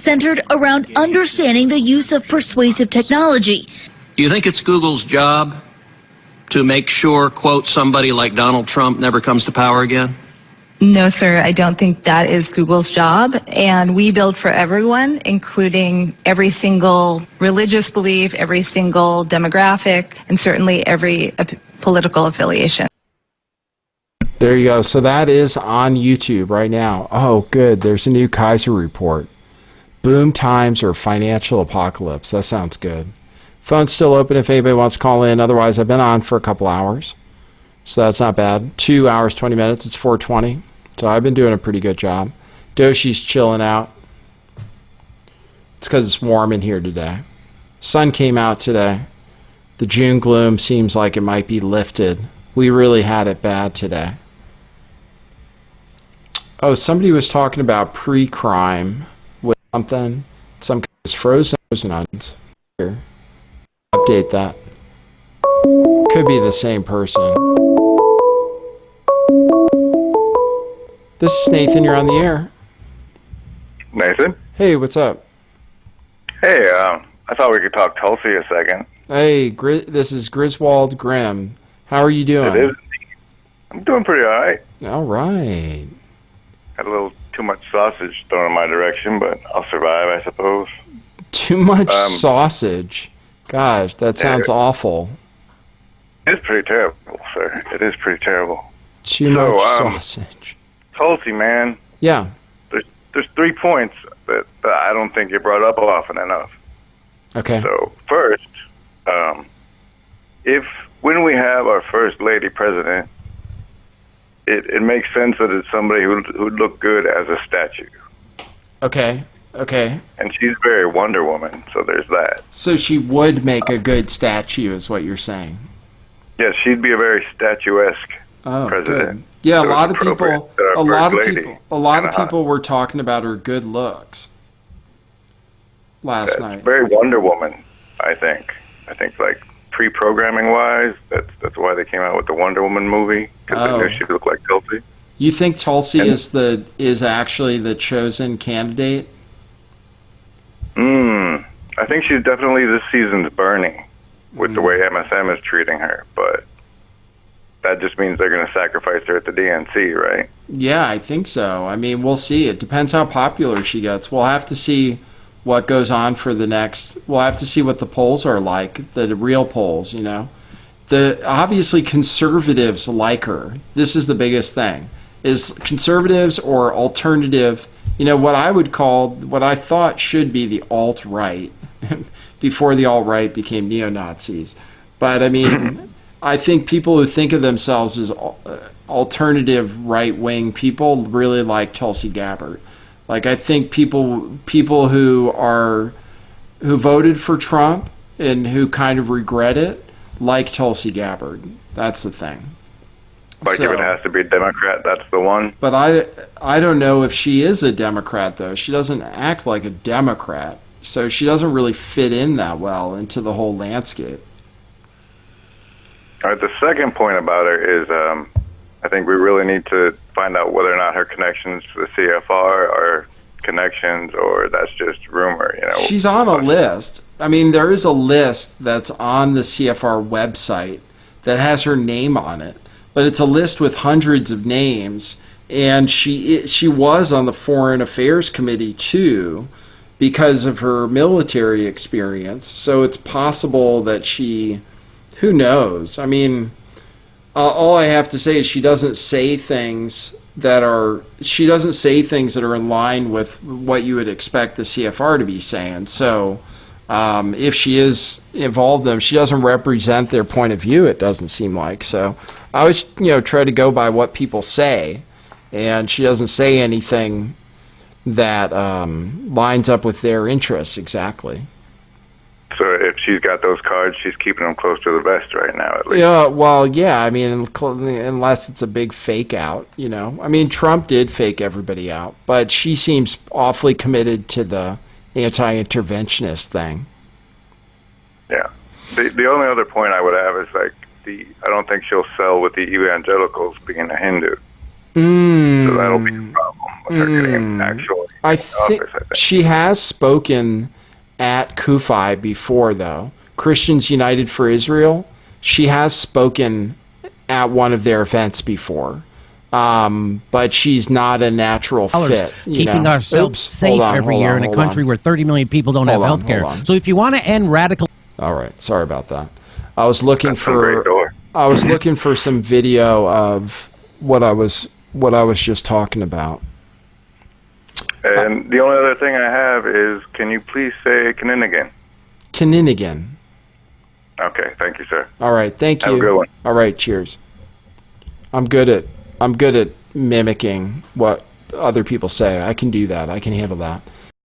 centered around understanding the use of persuasive technology. Do you think it's Google's job to make sure, quote, somebody like Donald Trump never comes to power again? No, sir, I don't think that is Google's job. And we build for everyone, including every single religious belief, every single demographic, and certainly every political affiliation. There you go. So that is on YouTube right now. Oh, good. There's a new Kaiser report. Boom times or financial apocalypse. That sounds good. Phone's still open if anybody wants to call in. Otherwise, I've been on for a couple hours. So that's not bad. 2 hours, 20 minutes. It's 4:20. So I've been doing a pretty good job. Doshi's chilling out. It's because it's warm in here today. Sun came out today. The June gloom seems like it might be lifted. We really had it bad today. Oh, somebody was talking about pre-crime with something. Some kind of frozen onions. Here. Update that. Could be the same person. This is Nathan. You're on the air. Nathan? Hey, what's up? Hey, I thought we could talk Tulsi a second. Hey, this is Griswold Grimm. How are you doing? It is. I'm doing pretty all right. All right. Had a little too much sausage thrown in my direction, but I'll survive, I suppose. Too much sausage? Gosh, that sounds awful. It's pretty terrible, sir. It is pretty terrible. Too much sausage. Tulsi, man. Yeah. There's 3 points that I don't think get brought up often enough. Okay. So, first, when we have our first lady president, it makes sense that it's somebody who'd look good as a statue. Okay. Okay. And she's very Wonder Woman, so there's that. So she would make a good statue, is what you're saying. Yes, she'd be a very statuesque president. Good. Yeah, a lot of people were talking about her good looks last night. Very Wonder Woman, I think. I think like pre-programming wise, that's why they came out with the Wonder Woman movie, because they knew she looked like Tulsi. You think Tulsi is actually the chosen candidate? I think she's definitely this season's Bernie with the way MSM is treating her, but that just means they're going to sacrifice her at the DNC, right? Yeah, I think so. I mean, we'll see. It depends how popular she gets. We'll have to see what goes on for the next. We'll have to see what the polls are like, the real polls, you know. Obviously conservatives like her. This is the biggest thing. Is conservatives or alternative, you know, what I thought should be the alt-right before the alt-right became neo-Nazis. But I mean, I think people who think of themselves as alternative right-wing people really like Tulsi Gabbard. Like, I think people who voted for Trump and who kind of regret it like Tulsi Gabbard. That's the thing. Like, if it has to be a Democrat, that's the one? But I don't know if she is a Democrat, though. She doesn't act like a Democrat. So she doesn't really fit in that well into the whole landscape. All right, the second point about her is I think we really need to find out whether or not her connections to the CFR are connections or that's just rumor. You know, she's on a list. I mean, there is a list that's on the CFR website that has her name on it, but it's a list with hundreds of names, and she was on the Foreign Affairs Committee too because of her military experience. So it's possible that she, who knows? I mean, all I have to say is she doesn't say things that are in line with what you would expect the CFR to be saying. So if she is involved in them, she doesn't represent their point of view, it doesn't seem like. So I always, try to go by what people say, and she doesn't say anything that lines up with their interests exactly. So if she's got those cards, she's keeping them close to the vest right now, at least. Yeah, well, yeah, I mean, unless it's a big fake out, I mean, Trump did fake everybody out, but she seems awfully committed to the anti-interventionist thing. Yeah. The only other point I would have is, I don't think she'll sell with the evangelicals being a Hindu. So that'll be a problem with her getting actually I think she has spoken at Kufi before, though. Christians United for Israel. She has spoken at one of their events before. But she's not a natural fit. Keeping ourselves safe every year in a country where 30 million people don't have health care. So if you want to end radical... All right. Sorry about that. I was looking for some video of what I was just talking about. And the only other thing I have is, can you please say Kaninigan? Kaninigan. Okay, thank you, sir. All right, thank you. Have a good one. All right, cheers. I'm good at mimicking what other people say. I can do that. I can handle that.